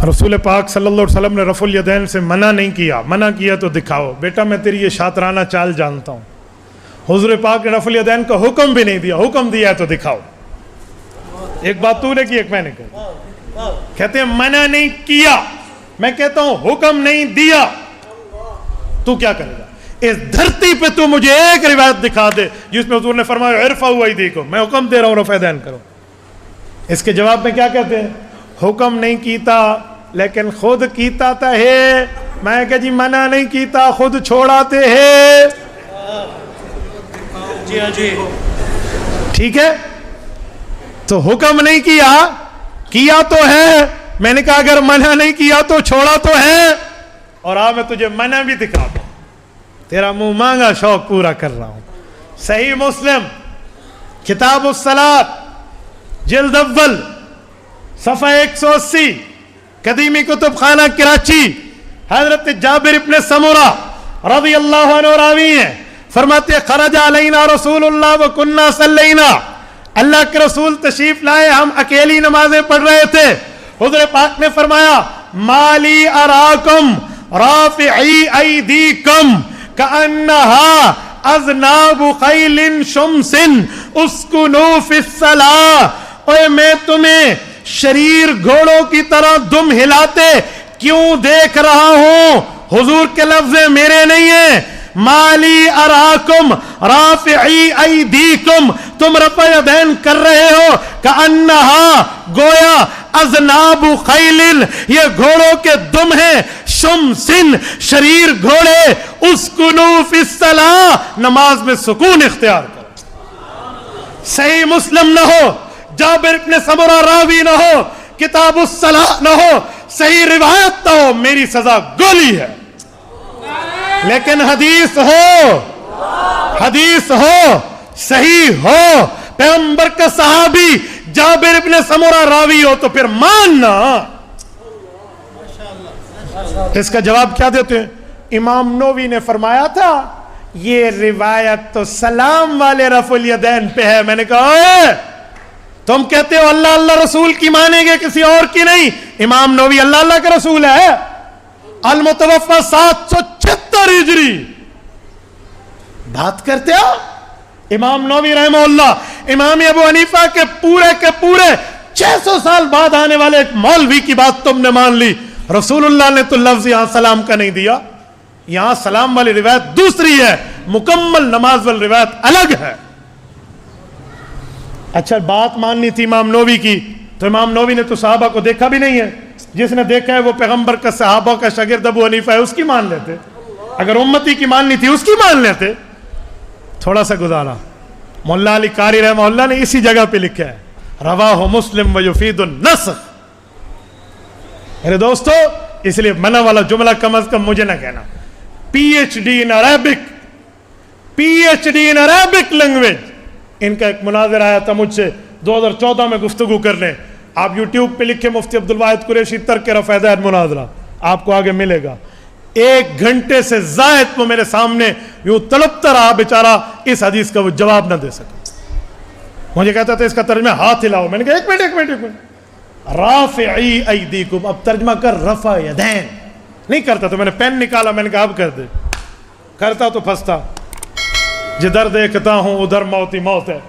رسول پاک صلی اللہ علیہ وسلم نے رفع الیدین سے منع نہیں کیا، منع کیا تو دکھاؤ، بیٹا میں تیری یہ شاطرانہ چال جانتا ہوں۔ حضور پاک نے رفع الیدین کا حکم بھی نہیں دیا، حکم دیا ہے تو دکھاؤ۔ ایک بات تو نے کی، ایک میں نے کہا، کہتے ہیں منع نہیں کیا، میں کہتا ہوں حکم نہیں دیا، تو کیا کرے گا؟ اس دھرتی پہ تو مجھے ایک روایت دکھا دے جس میں حضور نے فرمایا ارفعوا ایدیکم، میں حکم دے رہا ہوں رفع الیدین کرو۔ اس کے جواب میں کیا کہتے ہیں؟ حکم نہیں کیتا لیکن خود کیتا تا ہے۔ میں کہ جی منع نہیں کیتا، خود چھوڑاتے ہیں۔ جی ہاں جی، ٹھیک ہے، تو حکم نہیں کیا، کیا تو ہے، میں نے کہا اگر منع نہیں کیا تو چھوڑا تو ہے، اور میں تجھے منع بھی دکھا دوں، تیرا منہ مانگا شوق پورا کر رہا ہوں۔ صحیح مسلم کتاب الصلاۃ جلد اول صفحہ 180، قدیمی کتب خانہ کراچی، حضرت جابر ابن سمرہ رضی اللہ عنہ راوی ہیں، فرماتے خرج علینا رسول اللہ وکننا صلینا، اللہ کے رسول تشریف لائے، ہم اکیلی نمازیں پڑھ رہے تھے، حضور پاک نے فرمایا مالی اراکم رافعی ایدیکم کأنہا اذناب خیل شمس اسکنوا فی الصلاۃ، اوے میں تمہیں شریر گھوڑوں کی طرح دم ہلاتے کیوں دیکھ رہا ہوں؟ حضور کے لفظ میرے نہیں ہیں، مالی اراکم رافعی ایدیکم، تم رفع یدین کر رہے ہو، کأنہا گویا اذناب خیل، یہ گھوڑوں کے دم ہیں، شمسن شریر گھوڑے، اسکنوا فی الصلاۃ نماز میں سکون اختیار کرو۔ صحیح مسلم نہ ہو، جابر ابن سمرہ راوی نہ ہو، کتاب الصلاۃ نہ ہو، صحیح روایت نہ ہو، میری سزا گولی ہے، لیکن حدیث ہو، حدیث ہو، صحیح ہو، پیغمبر کا صحابی جابر ابن سمرہ راوی ہو تو پھر ماننا۔ اس کا جواب کیا دیتے ہیں؟ امام نووی نے فرمایا تھا یہ روایت تو سلام والے رفع الیدین پہ ہے۔ میں نے کہا اے تم کہتے ہو اللہ اللہ رسول کی مانیں گے کسی اور کی نہیں، امام نووی اللہ اللہ کے رسول ہے، المتوفی 776 ہجری، بات کرتے ہو؟ امام نووی رحمہ اللہ امام ابو حنیفہ کے پورے 600 سال بعد آنے والے ایک مولوی کی بات تم نے مان لی۔ رسول اللہ نے تو لفظ یہاں سلام کا نہیں دیا، یہاں سلام والی روایت دوسری ہے، مکمل نماز والی روایت الگ ہے۔ اچھا بات ماننی تھی امام نووی کی، تو امام نووی نے تو صحابہ کو دیکھا بھی نہیں ہے، جس نے دیکھا ہے وہ پیغمبر کا صحابہ کا شاگرد ابو حنیفہ ہے، اس کی مان لیتے، اگر امتی کی ماننی تھی اس کی مان لیتے۔ تھوڑا سا گزارا، مولا علی قاری رحمہ اللہ نے اسی جگہ پہ لکھا ہے رواہ مسلم ویفید النسخ۔ میرے دوستو اس لیے منع والا جملہ کم از کم مجھے نہ کہنا۔ P H D in Arabic language, ان کا ایک مناظرہ آیا تھا مجھ سے 2014 میں گفتگو کرنے، آپ یوٹیوب پہ لکھے مفتی عبدالواحد قریشی ترک رفع یدین مناظرہ، آپ کو آگے ملے گا۔ 1 گھنٹے سے زائد وہ میرے سامنے یوں تڑپتا رہا بیچارہ، اس حدیث کا وہ جواب نہ دے سکا۔ مجھے کہتا تھا اس کا ترجمہ ہاتھ ہلاؤ، میں نے کہا ایک منٹ، رافعی ایدیکم، اب ترجمہ کر رفع یدین، نہیں کرتا تو میں نے پین نکالا، میں نے کہا اب کر دے، کرتا تو پھنستا، جدھر دیکھتا ہوں ادھر موت ہی موت ہے۔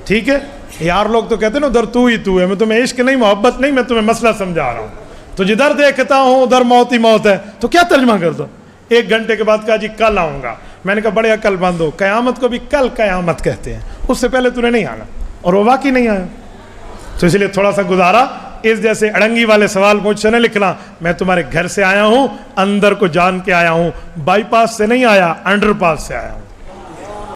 ٹھیک ہے یار، لوگ تو کہتے ہیں نا ادھر تو ہی تو ہے، میں تمہیں عشق نہیں محبت نہیں، میں تمہیں مسئلہ سمجھا رہا ہوں، تو جدھر دیکھتا ہوں ادھر موت ہی موت ہے، تو کیا ترجمہ کرتا؟ 1 گھنٹے کے بعد کہا جی کل آؤں گا، میں نے کہا بڑے عقل مند ہو، قیامت کو بھی کل قیامت کہتے ہیں، اس سے پہلے تو نے نہیں آنا، اور وہ واقعی نہیں آیا، تو اس لیے تھوڑا سا گزارا، اس جیسے اڑنگی والے سوال مجھ سے نہ لکھنا، میں تمہارے گھر سے آیا ہوں، اندر کو جان کے آیا ہوں، بائی پاس سے نہیں آیا، انڈر پاس سے آیا ہوں۔